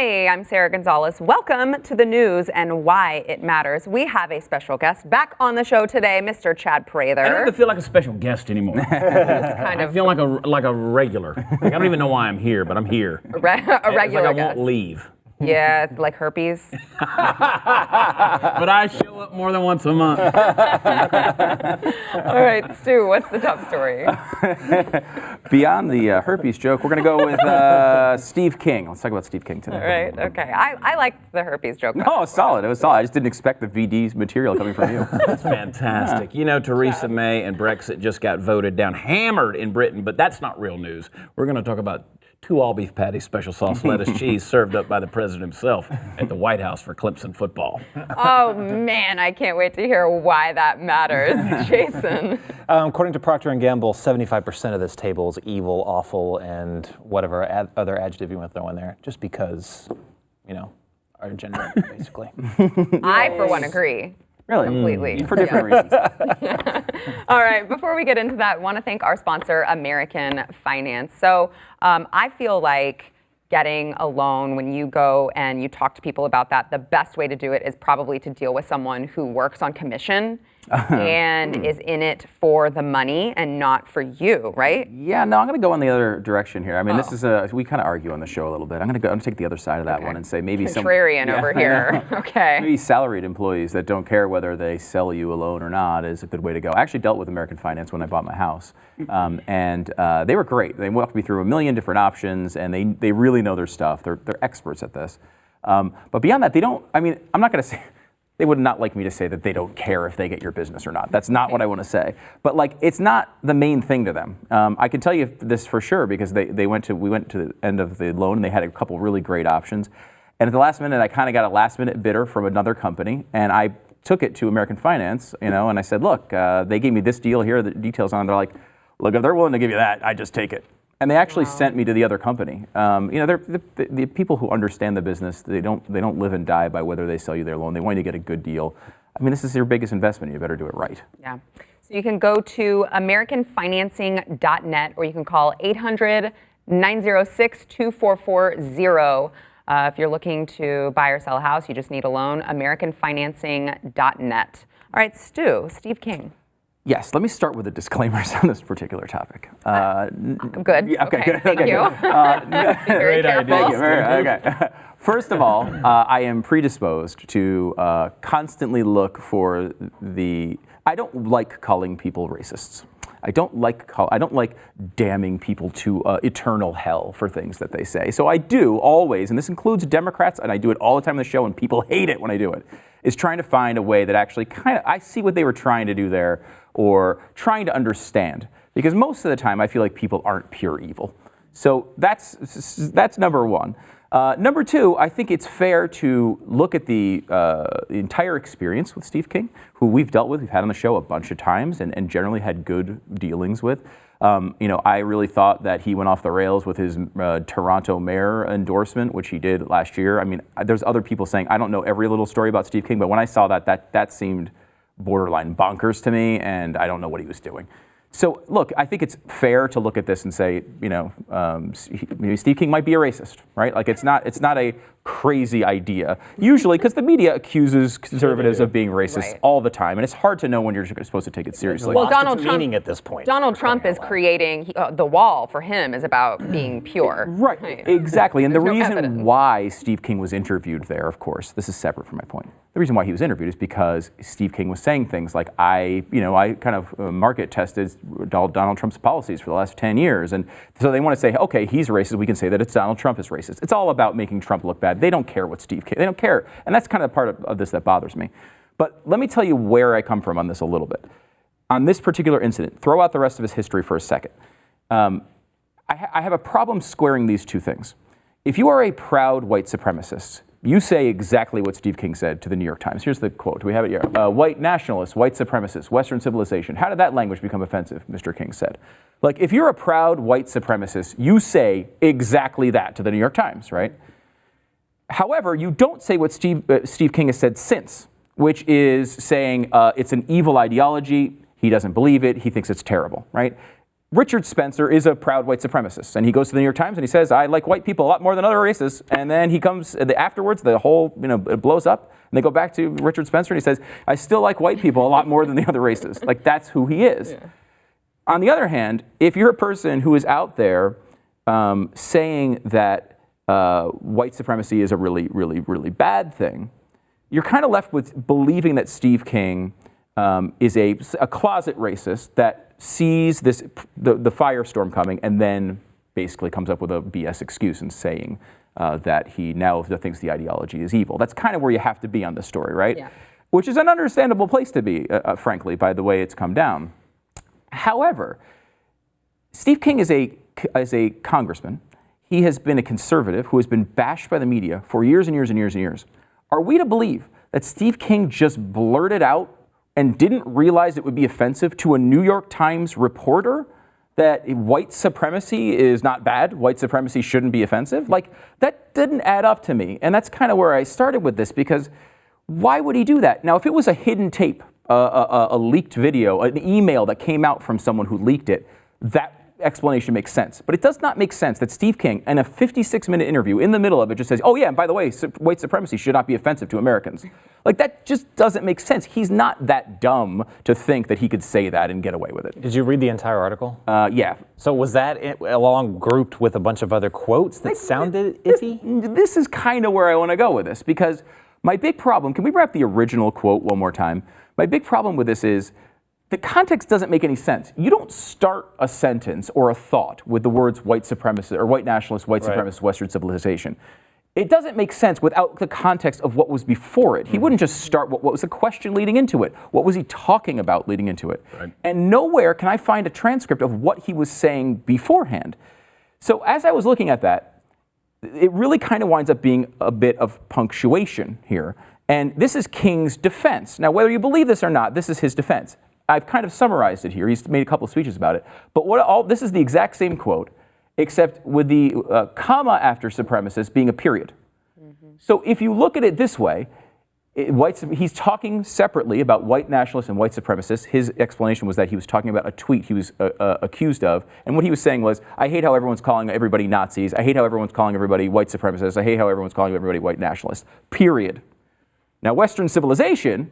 Hi, I'm Sara Gonzales. Welcome to the news and why it matters. We have a special guest back on the show today, Mr. Chad Prather. I don't even feel like a special guest anymore. I feel like a regular. Like, I don't even know why I'm here, but I'm here. A regular like guest. I won't leave. Yeah, like herpes. But I show up more than once a month. All right, Stu, what's the top story? Beyond the herpes joke, we're going to go with Steve King. Let's talk about Steve King today. All right, okay. I like the herpes joke. No, it was solid. It was solid. I just didn't expect the VD's material coming from you. That's fantastic. You know, Theresa May and Brexit just got voted down, hammered in Britain, but that's not real news. We're going to talk about 2 all-beef patties, special sauce, lettuce, cheese, served up by the president himself at the White House for Clemson football. Oh, man, I can't wait to hear why that matters. Jason. According to Procter & Gamble, 75% of this table is evil, awful, and whatever other adjective you want to throw in there, just because, you know, our agenda, basically. I, for one, agree. Really? Completely. For different reasons. All right, before we get into that, I want to thank our sponsor, American Finance. So I feel like getting a loan, when you go and you talk to people about that, the best way to do it is probably to deal with someone who works on commission and is in it for the money and not for you, right? Yeah, no, I'm going to go in the other direction here. I mean, this is we kind of argue on the show a little bit. I'm going to take the other side of that one and say maybe contrarian over here. Okay. Maybe salaried employees that don't care whether they sell you a loan or not is a good way to go. I actually dealt with American Finance when I bought my house, and they were great. They walked me through a million different options, and they really know their stuff. They're experts at this. But beyond that, they don't. I mean, I'm not going to say. They would not like me to say that they don't care if they get your business or not. That's not what I want to say. But like, it's not the main thing to them. I can tell you this for sure because we went to the end of the loan and they had a couple really great options. And at the last minute, I kind of got a last minute bidder from another company, and I took it to American Finance, and I said, look, they gave me this deal here, the details on it. They're like, look, if they're willing to give you that, I just take it. And they actually sent me to the other company. They're the people who understand the business. They don't live and die by whether they sell you their loan. They want you to get a good deal. I mean, this is your biggest investment. You better do it right. Yeah. So you can go to AmericanFinancing.net or you can call 800-906-2440. If you're looking to buy or sell a house, you just need a loan. AmericanFinancing.net. All right, Steve King. Yes, let me start with the disclaimers on this particular topic. Good. Yeah, okay, good. Thank you. Great idea. Okay. First of all, I am predisposed to constantly look for I don't like calling people racists. I don't like damning people to eternal hell for things that they say. So I do always, and this includes Democrats, and I do it all the time on the show, and people hate it when I do it, is trying to find a way that actually I see what they were trying to do there, or trying to understand. Because most of the time, I feel like people aren't pure evil. So that's number one. Number two, I think it's fair to look at the entire experience with Steve King, who we've dealt with, we've had on the show a bunch of times, and generally had good dealings with. I really thought that he went off the rails with his Toronto mayor endorsement, which he did last year. I mean, there's other people saying, I don't know every little story about Steve King, but when I saw that seemed borderline bonkers to me, and I don't know what he was doing. So look, I think it's fair to look at this and say, maybe Steve King might be a racist, right? Like it's not a crazy idea. Usually, because the media accuses conservatives of being racist all the time, and it's hard to know when you're supposed to take it seriously. Well, Donald Trump, meaning at this point. Donald Trump is creating the wall for him is about being pure. Right, exactly. And the reason why Steve King was interviewed there, of course, this is separate from my point. The reason why he was interviewed is because Steve King was saying things like, I kind of market tested Donald Trump's policies for the last 10 years. And so they want to say, okay, he's racist. We can say that it's Donald Trump is racist. It's all about making Trump look bad. They don't care what Steve King, they don't care. And that's kind of part of this that bothers me. But let me tell you where I come from on this a little bit. On this particular incident, throw out the rest of his history for a second. I have a problem squaring these two things. If you are a proud white supremacist, you say exactly what Steve King said to the New York Times. Here's the quote. We have it here. White nationalists, white supremacists, Western civilization. How did that language become offensive? Mr. King said. Like, if you're a proud white supremacist, you say exactly that to the New York Times, right? However, you don't say what Steve King has said since, which is saying it's an evil ideology. He doesn't believe it. He thinks it's terrible, right? Richard Spencer is a proud white supremacist, and he goes to the New York Times and he says, I like white people a lot more than other races. And then he comes, afterwards, the whole, it blows up, and they go back to Richard Spencer and he says, I still like white people a lot more than the other races. Like, that's who he is. Yeah. On the other hand, if you're a person who is out there saying that white supremacy is a really, really, really bad thing, you're kind of left with believing that Steve King is a closet racist that sees the firestorm coming and then basically comes up with a BS excuse and saying that he now thinks the ideology is evil. That's kind of where you have to be on this story, right? Yeah. Which is an understandable place to be, frankly, by the way it's come down. However, Steve King is a congressman. He has been a conservative who has been bashed by the media for years and years and years and years. Are we to believe that Steve King just blurted out and didn't realize it would be offensive to a New York Times reporter that white supremacy is not bad, white supremacy shouldn't be offensive? Like, that didn't add up to me. And that's kind of where I started with this, because why would he do that? Now, if it was a hidden tape, a leaked video, an email that came out from someone who leaked it, that explanation makes sense. But it does not make sense that Steve King, in a 56-minute interview, in the middle of it, just says, oh yeah, and by the way, white supremacy should not be offensive to Americans. Like, that just doesn't make sense. He's not that dumb to think that he could say that and get away with it. Did you read the entire article? Yeah. So was that along grouped with a bunch of other quotes that sounded iffy? This is kind of where I want to go with this, because my big problem, can we wrap the original quote one more time? My big problem with this is the context doesn't make any sense. You don't start a sentence or a thought with the words white supremacist or white nationalist, white supremacist, Western civilization. It doesn't make sense without the context of what was before it. He wouldn't just start what was the question leading into it. What was he talking about leading into it? Right. And nowhere can I find a transcript of what he was saying beforehand. So as I was looking at that, it really kind of winds up being a bit of punctuation here. And this is King's defense. Now, whether you believe this or not, this is his defense. I've kind of summarized it here. He's made a couple of speeches about it. But this is the exact same quote, except with the comma after supremacist being a period. Mm-hmm. So if you look at it this way, he's talking separately about white nationalists and white supremacists. His explanation was that he was talking about a tweet he was accused of. And what he was saying was, I hate how everyone's calling everybody Nazis. I hate how everyone's calling everybody white supremacists. I hate how everyone's calling everybody white nationalists. Period. Now, Western civilization,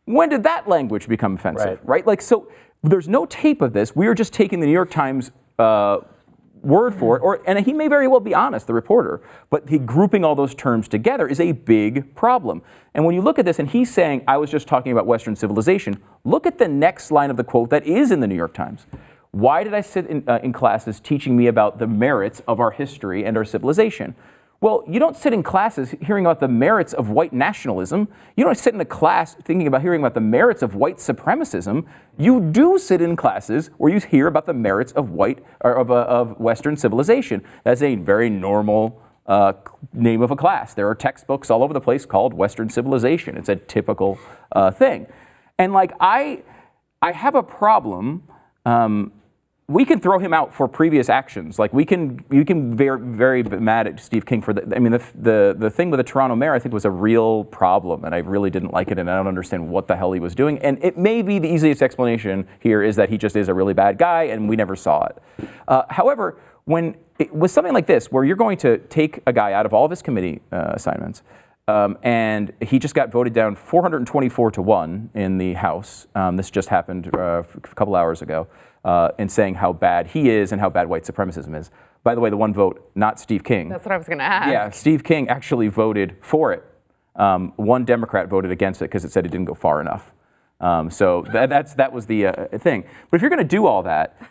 when did that language become offensive, right? Like, so there's no tape of this. We are just taking the New York Times word for it, and he may very well be honest, the reporter, but grouping all those terms together is a big problem. And when you look at this, and he's saying, I was just talking about Western civilization, look at the next line of the quote that is in the New York Times. Why did I sit in classes teaching me about the merits of our history and our civilization? Well, you don't sit in classes hearing about the merits of white nationalism. You don't sit in a class hearing about the merits of white supremacism. You do sit in classes where you hear about the merits of of Western civilization. That's a very normal name of a class. There are textbooks all over the place called Western civilization. It's a typical thing. And like I have a problem. We can throw him out for previous actions. Like you can very mad at Steve King for that. I mean, the thing with the Toronto mayor, I think, was a real problem, and I really didn't like it, and I don't understand what the hell he was doing. And it may be the easiest explanation here is that he just is a really bad guy, and we never saw it. However, with something like this, where you're going to take a guy out of all of his committee assignments, and he just got voted down 424-1 in the House. This just happened a couple hours ago. And saying how bad he is and how bad white supremacism is. By the way, the one vote, not Steve King. That's what I was going to ask. Yeah, Steve King actually voted for it. One Democrat voted against it because it said it didn't go far enough. So that was the thing. But if you're going to do all that,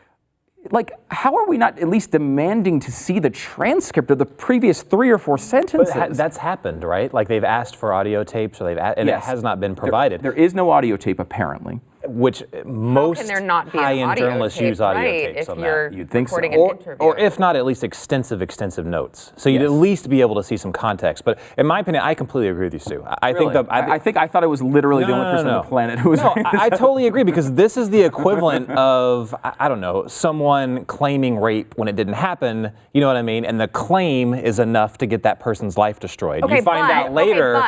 like, how are we not at least demanding to see the transcript of the previous 3 or 4 sentences? But that's happened, right? Like, they've asked for audio tapes, or and yes. It has not been provided. There is no audio tape, apparently. Which most high-end journalists use audio tapes on that. You'd think so. Or if not, at least extensive notes. So you'd at least be able to see some context. But in my opinion, I completely agree with you, Stu. I thought I was literally the only person on the planet who was. No, I totally agree, because this is the equivalent of, I don't know, someone claiming rape when it didn't happen. You know what I mean? And the claim is enough to get that person's life destroyed. Okay, you find out later.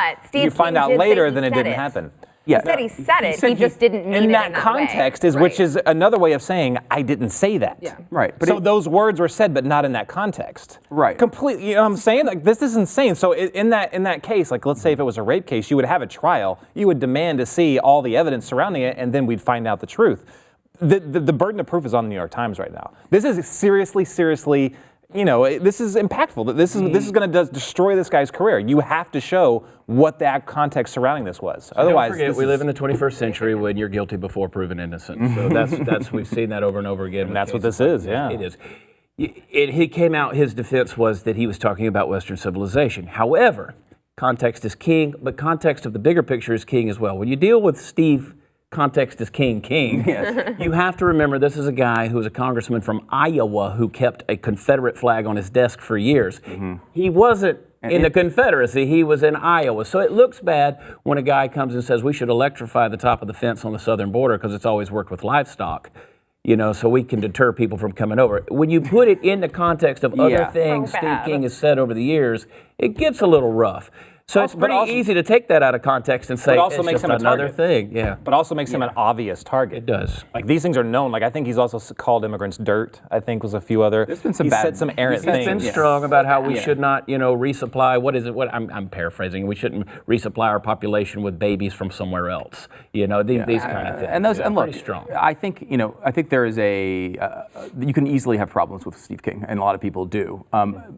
Then it didn't happen. Yeah. He said he said it. He just didn't mean it in in that that context, way. which is another way of saying I didn't say that. Yeah. Right. But So those words were said, but not in that context. Right. Completely. You know what I'm saying? Like, this is insane. So in that case, like, let's say if it was a rape case, you would have a trial. You would demand to see all the evidence surrounding it, and then we'd find out the truth. The burden of proof is on the New York Times right now. This is seriously. You know, this is impactful. This is going to destroy this guy's career. You have to show what that context surrounding this was. Otherwise, don't forget, we live in the 21st century when you're guilty before proven innocent. So that's we've seen that over and over again. And that's what this is. Yeah, it is. He came out. His defense was that he was talking about Western civilization. However, context is king, but context of the bigger picture is king as well. When you deal with Steve. Context is king. Yes. You have to remember this is a guy who was a congressman from Iowa who kept a Confederate flag on his desk for years. He wasn't in the Confederacy, he was in Iowa. So it looks bad when a guy comes and says we should electrify the top of the fence on the southern border because it's always worked with livestock, you know, so we can deter people from coming over. When you put it in the context of other things So Steve bad. King has said over the years, it gets a little rough. So it's pretty easy to take that out of context and say but also it's makes just him a another target. thing. Yeah. But also makes him an obvious target. It does. Like, these things are known. Like, I think he's also called immigrants dirt. I think was a few other. There's been some he bad- said some errant He's been things. strong about how we should not, you know, resupply. What is it? What I'm paraphrasing. We shouldn't resupply our population with babies from somewhere else. You know, these kind of things. And those, and look, pretty strong. I think there is you can easily have problems with Steve King, and a lot of people do.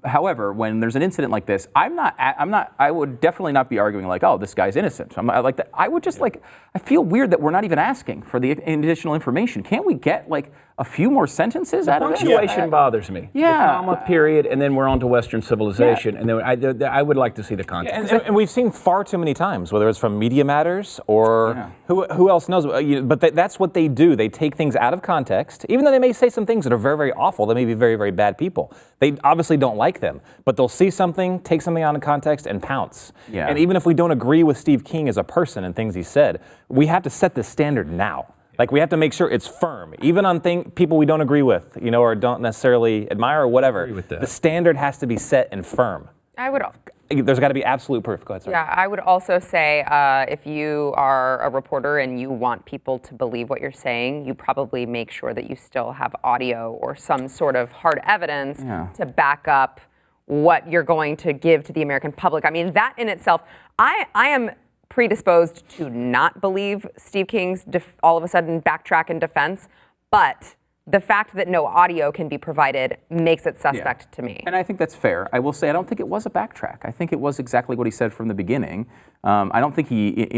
However, when there's an incident like this, I would definitely not be arguing like, oh, this guy's innocent. I like that. I would just I feel weird that we're not even asking for the additional information. Can't we get like a few more sentences out of it? Punctuation bothers me. Yeah. The comma, period, and then we're on to Western civilization, and then I would like to see the context. And we've seen far too many times, whether it's from Media Matters or who else knows. But that's what they do. They take things out of context, even though they may say some things that are very, very awful. They may be very, very bad people. They obviously don't like them, but they'll see something, take something out of context, and pounce. Yeah. And even if we don't agree with Steve King as a person and things he said, we have to set the standard now. Like, we have to make sure it's firm, even on people we don't agree with, you know, or don't necessarily admire or whatever. Agree with that. The standard has to be set and firm. There's got to be absolute proof. Go ahead, sorry. Yeah, I would also say if you are a reporter and you want people to believe what you're saying, you probably make sure that you still have audio or some sort of hard evidence to back up what you're going to give to the American public. I mean, that in itself, I am predisposed to not believe Steve King's all of a sudden backtrack in defense, but the fact that no audio can be provided makes it suspect to me. And I think that's fair. I will say I don't think it was a backtrack. I think it was exactly what he said from the beginning. I don't think he,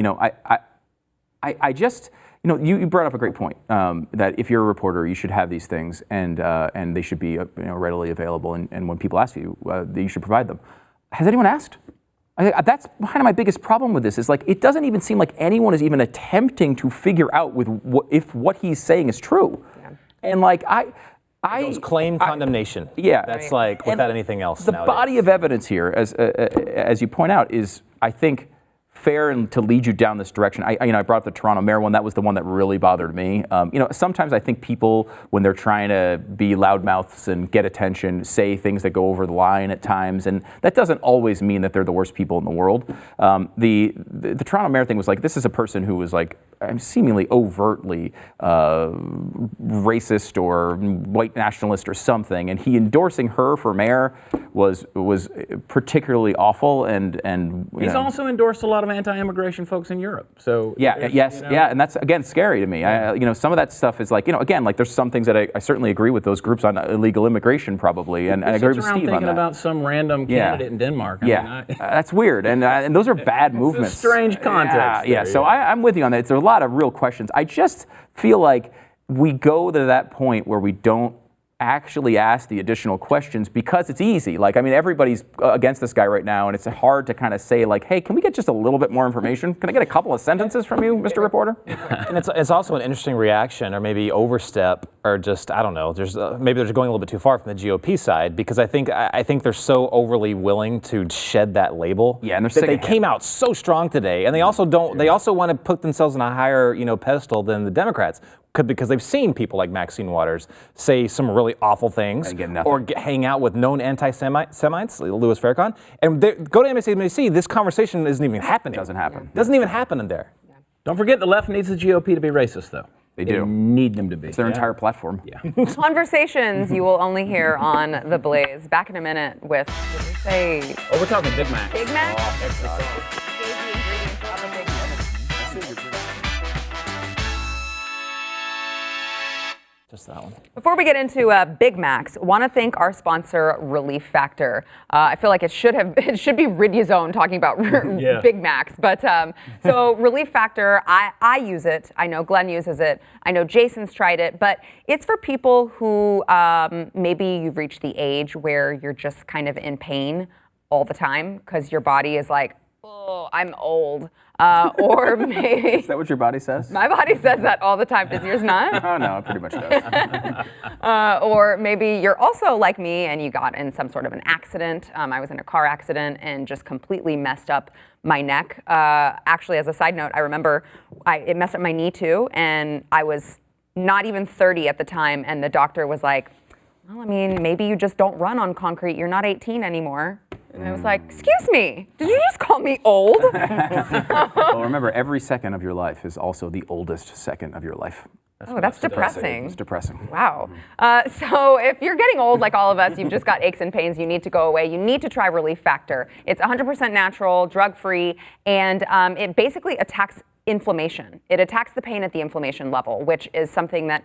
I just, you brought up a great point that if you're a reporter, you should have these things and they should be readily available. And when people ask you, you should provide them. Has anyone asked? That's kind of my biggest problem with this is like, it doesn't even seem like anyone is even attempting to figure out if what he's saying is true. Yeah. And like, Those claim condemnation. Yeah. That's like without anything else. The body of evidence here, as you point out, is, I think, fair and to lead you down this direction. I brought up the Toronto mayor one. That was the one that really bothered me. Sometimes I think people, when they're trying to be loudmouths and get attention, say things that go over the line at times, and that doesn't always mean that they're the worst people in the world. The Toronto mayor thing was like, this is a person who was like seemingly overtly racist or white nationalist or something, and he endorsing her for mayor was particularly awful. And he's also endorsed a lot of anti-immigration folks in Europe. So and that's again scary to me. Some of that stuff is like, again, like there's some things that I certainly agree with those groups on illegal immigration probably, and I agree with Steve on that. Thinking about some random candidate in Denmark. That's weird, and those are bad movements. It's a strange context. So I'm with you on that. There are a lot of real questions. I just feel like we go to that point where we don't actually ask the additional questions because it's easy. Like, I mean, everybody's against this guy right now, and it's hard to kind of say, like, hey, can we get just a little bit more information? Can I get a couple of sentences from you, Mr. Reporter? And it's also an interesting reaction, or maybe overstep, or just, I don't know, maybe they're going a little bit too far from the GOP side, because I think they're so overly willing to shed that label. Yeah, and they came out so strong today, and they also want to put themselves on a higher, pedestal than the Democrats. Because they've seen people like Maxine Waters say some really awful things, or hang out with known anti-Semites, Louis Farrakhan, and go to MSNBC. This conversation isn't even happening. Doesn't happen. Doesn't even happen in there. Don't forget the left needs the GOP to be racist, though. They do. Need them to be. It's their entire platform. Yeah. Conversations you will only hear on The Blaze. Back in a minute with, what did we say? Oh, we're talking Big Mac. Big Mac? Just that one. Before we get into Big Macs, want to thank our sponsor, Relief Factor. I feel like it should be Riduzone talking about Big Macs, but so Relief Factor, I use it. I know Glenn uses it. I know Jason's tried it, but it's for people who maybe you've reached the age where you're just kind of in pain all the time because your body is like, oh, I'm old. Or maybe... Is that what your body says? My body says that all the time. Does yours not? Oh, no, it pretty much does. Or maybe you're also like me and you got in some sort of an accident. I was in a car accident and just completely messed up my neck. Actually, as a side note, I remember it messed up my knee too, and I was not even 30 at the time, and the doctor was like, well, I mean, maybe you just don't run on concrete. You're not 18 anymore. And I was like, excuse me, did you just call me old? Well, remember, every second of your life is also the oldest second of your life. That's depressing. It's depressing. Wow. So if you're getting old like all of us, you've just got aches and pains, you need to go away, you need to try Relief Factor. It's 100% natural, drug-free, and it basically attacks inflammation. It attacks the pain at the inflammation level, which is something that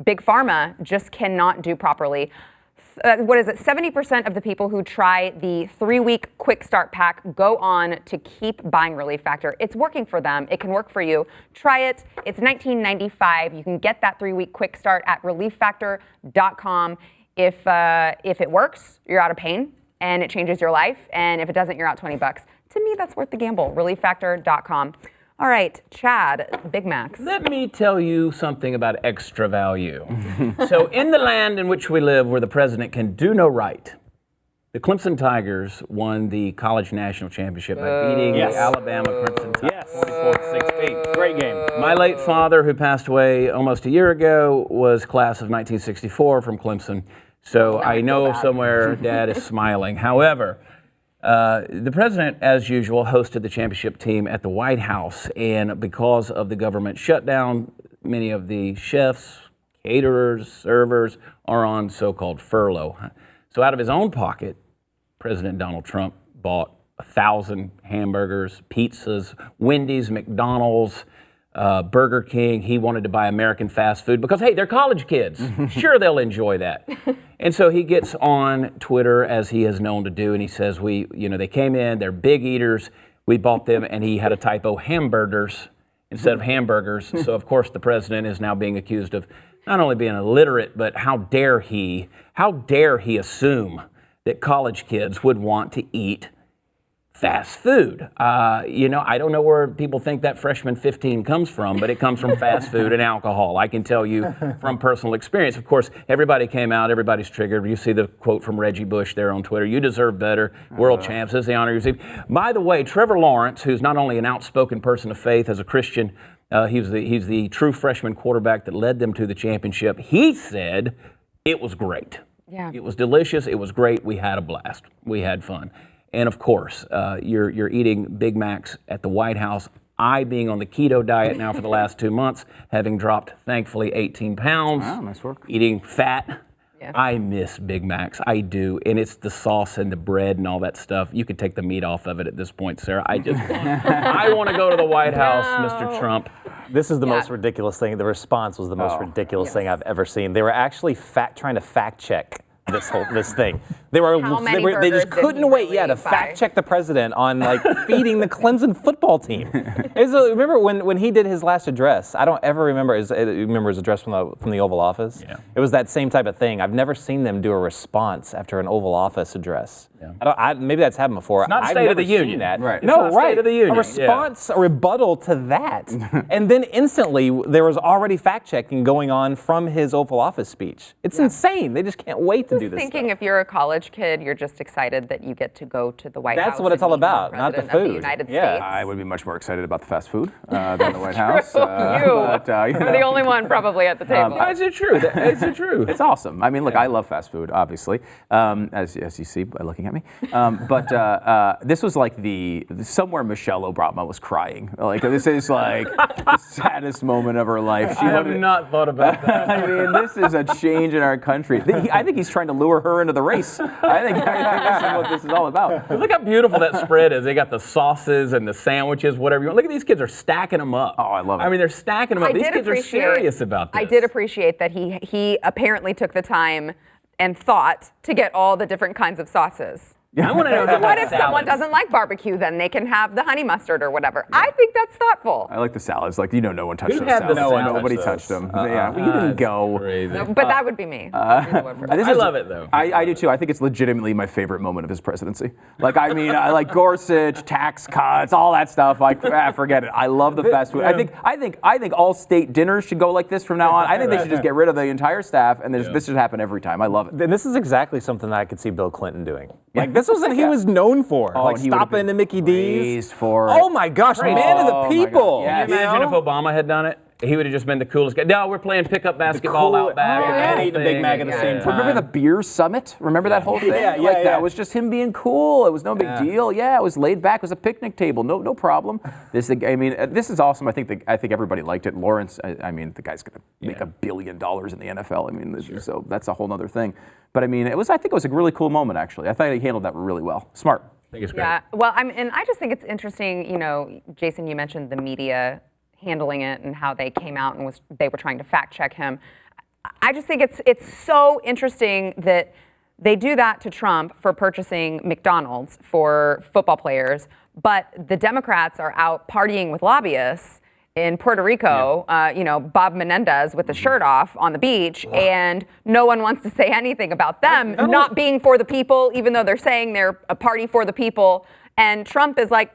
Big Pharma just cannot do properly. 70% of the people who try the 3-week quick start pack go on to keep buying Relief Factor. It's working for them. It can work for you. Try it. It's $19.95. You can get that 3-week quick start at relieffactor.com. If it works, you're out of pain and it changes your life. And if it doesn't, you're out $20. To me, that's worth the gamble. Relieffactor.com. All right, Chad, Big Macs. Let me tell you something about extra value. So in the land in which we live, where the president can do no right, the Clemson Tigers won the college national championship by beating the Alabama Crimson Tide 44-16. Great game. My late father, who passed away almost a year ago, was class of 1964 from Clemson. So I know somewhere Dad is smiling. However, the president, as usual, hosted the championship team at the White House, and because of the government shutdown, many of the chefs, caterers, servers are on so-called furlough. So out of his own pocket, President Donald Trump bought 1,000 hamburgers, pizzas, Wendy's, McDonald's, Burger King. He wanted to buy American fast food because, hey, they're college kids. Sure, they'll enjoy that. And so he gets on Twitter, as he is known to do, and he says, they came in, they're big eaters. We bought them, and he had a typo, hamburgers instead of hamburgers. So, of course, the president is now being accused of not only being illiterate, but how dare he assume that college kids would want to eat fast food. I don't know where people think that freshman 15 comes from, but it comes from fast food and alcohol. I can tell you from personal experience. Of course, everybody came out, everybody's triggered. You see the quote from Reggie Bush there on Twitter, "You deserve better, world champs, this is the honor you receive." By the way, Trevor Lawrence, who's not only an outspoken person of faith as a Christian, he's the true freshman quarterback that led them to the championship. He said it was great. Yeah. It was delicious, it was great, we had a blast, we had fun. And of course, you're eating Big Macs at the White House. I, being on the keto diet now for the last 2 months, having dropped, thankfully, 18 pounds, nice work. Eating fat, Yeah. I miss Big Macs. I do. And it's the sauce and the bread and all that stuff. You could take the meat off of it at this point, Sarah. I want to go to the White House, Mr. Trump. This is the most ridiculous thing. The response was the most ridiculous thing I've ever seen. They were actually trying to fact check this thing. They just couldn't wait to fact check the president on feeding the Clemson football team. Remember when he did his last address? I don't ever remember his address from the Oval Office. Yeah. It was that same type of thing. I've never seen them do a response after an Oval Office address. Yeah. Maybe that's happened before. It's not I've State never of the seen Union. That. Right. No, it's not State of the Union. A response, a rebuttal to that, and then instantly there was already fact checking going on from his Oval Office speech. It's insane. They just can't wait to do this. Thinking if you're a college college kid, you're just excited that you get to go to the White House. That's what it's and all meet the about, not the President of food. the United Yeah. States. I would be much more excited about the fast food than the White House. You but, are the only one probably at the table. Is it true? Is it true? It's awesome. I mean, look, I love fast food, obviously, as you see by looking at me. But this was like somewhere Michelle Obama was crying. Like, this is like the saddest moment of her life. I have not thought about that. I mean, this is a change in our country. I think he's trying to lure her into the race. I think this is what this is all about. Look how beautiful that spread is. They got the sauces and the sandwiches, whatever you want. Look at these kids are stacking them up. Oh, I love it. I mean, they're stacking them up. These kids are serious about this. I did appreciate that he apparently took the time and thought to get all the different kinds of sauces. I want to know What if someone doesn't like barbecue? Then they can have the honey mustard or whatever. I think that's thoughtful. I like the salads. Like, no one touched Who those had the salads. salads? Nobody Those. touched them. Yeah, well, you didn't go. Crazy. But that would be me. I love it, though. I do too. I think it's legitimately my favorite moment of his presidency. Like, I mean, I like Gorsuch, tax cuts, all that stuff. Like, forget it. I love the fast food. I think all state dinners should go like this from now on. I think they should just get rid of the entire staff, and this should happen every time. I love it. And this is exactly something that I could see Bill Clinton doing. Like, this was what he was known for. Oh, like and he would've stopping been into Mickey D's. praised for it. Oh my gosh, man of Oh the my people. God. Yes. Can you imagine if Obama had done it? He would have just been the coolest guy. No, we're playing pickup basketball out back. And eating a Big Mac at the same time. Remember the beer summit? Remember that whole thing? That was just him being cool. It was no big deal. Yeah, it was laid back. It was a picnic table. No problem. This is awesome. I think everybody liked it. Lawrence, I mean, the guy's going to make $1 billion in the NFL. I mean, so that's a whole other thing. But I mean, I think it was a really cool moment. Actually, I thought he handled that really well. Smart. I think it's great. Yeah. Well, and I just think it's interesting. Jason, you mentioned the media handling it and how they came out and they were trying to fact check him. I just think it's so interesting that they do that to Trump for purchasing McDonald's for football players, but the Democrats are out partying with lobbyists in Puerto Rico, Bob Menendez with the shirt off on the beach, and no one wants to say anything about them not being for the people, even though they're saying they're a party for the people. And Trump is like,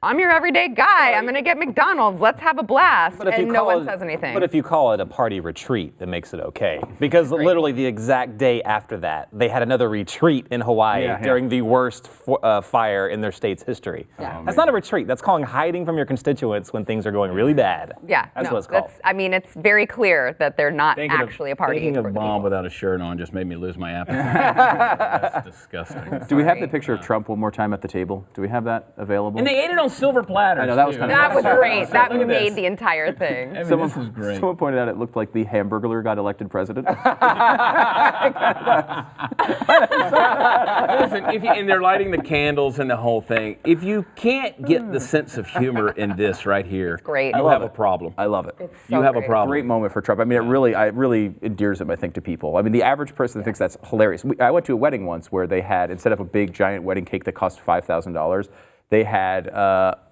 I'm your everyday guy. I'm going to get McDonald's. Let's have a blast. And no one says anything. But if you call it a party retreat, that makes it okay. Because literally the exact day after that, they had another retreat in Hawaii during the worst fire in their state's history. Yeah. That's not a retreat. That's calling hiding from your constituents when things are going really bad. Yeah, That's what it's called. It's very clear that they're not actually a party. Thinking for of the Bob people. without a shirt on just made me lose my appetite. That's disgusting. Do we have the picture of Trump one more time at the table? Do we have that available? And they ate it on silver platters. I know, that was too. kind of That was great. That Look at made this. the entire thing. I mean, Someone, this is great. someone pointed out it looked like the Hamburglar got elected president. Listen, and they're lighting the candles and the whole thing. If you can't get the sense of humor in this right here, great. you have a problem. I love it. It's so You have a great. problem. Great moment for Trump. I mean, it really endears him, I think, to people. I mean, the average person thinks that's hilarious. I went to a wedding once where they had, instead of a big giant wedding cake that cost $5,000, they had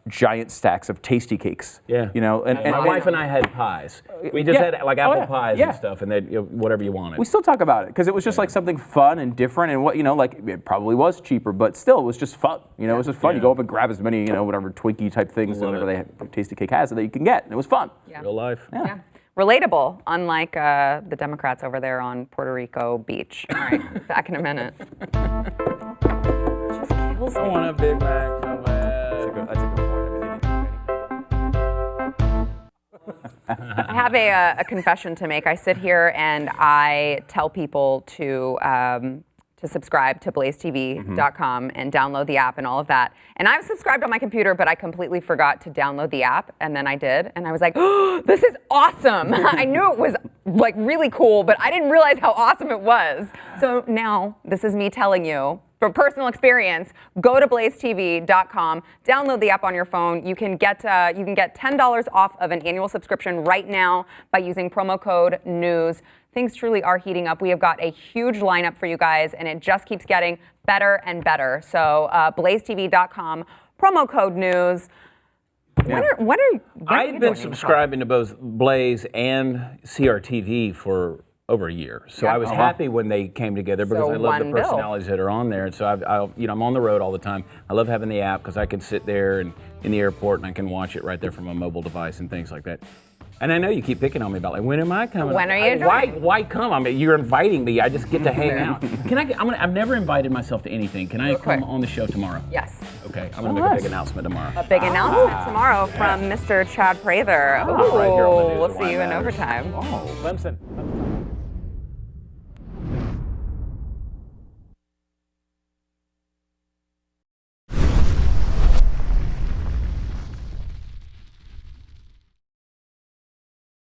giant stacks of tasty cakes. Yeah. And my wife and I had pies. We just had like apple pies and stuff, and then whatever you wanted. we still talk about it because it was just like something fun and different, and like it probably was cheaper, but still it was just fun. It was just fun. You go up and grab as many whatever Twinkie type things, whatever the tasty cake has that you can get, and it was fun. Yeah. Real life. Yeah. Relatable, unlike the Democrats over there on Puerto Rico beach. All right, back in a minute. Just kills I me. want a Big Mac so bad. That's a good point. I mean, they didn't do any. I have a confession to make. I sit here and I tell people to subscribe to blazetv.com and download the app and all of that. And I've subscribed on my computer, but I completely forgot to download the app, and then I did, and I was like, oh, this is awesome. I knew it was like really cool, but I didn't realize how awesome it was. So now this is me telling you, from personal experience, go to blazetv.com, download the app on your phone. You can get $10 off of an annual subscription right now by using promo code NEWS. Things truly are heating up. We have got a huge lineup for you guys, and it just keeps getting better and better. So blazetv.com, promo code NEWS. When are you I've been doing subscribing to both Blaze and CRTV for over a year, so I was happy when they came together because So I love the one bill. personalities that are on there, and so I'm on the road all the time. I love having the app because I can sit there and in the airport and I can watch it right there from a mobile device and things like that. And I know you keep picking on me about like, when am I coming? When are you joining? Why come? I mean, you're inviting me. I just get to hang out. Can I? I've never invited myself to anything. Can I come on the show tomorrow? Yes. Okay, I'm gonna make a big announcement tomorrow. A big announcement tomorrow from Mr. Chad Prather. Right here on the News We'll and see Why you in Matters. overtime. Oh, Clemson.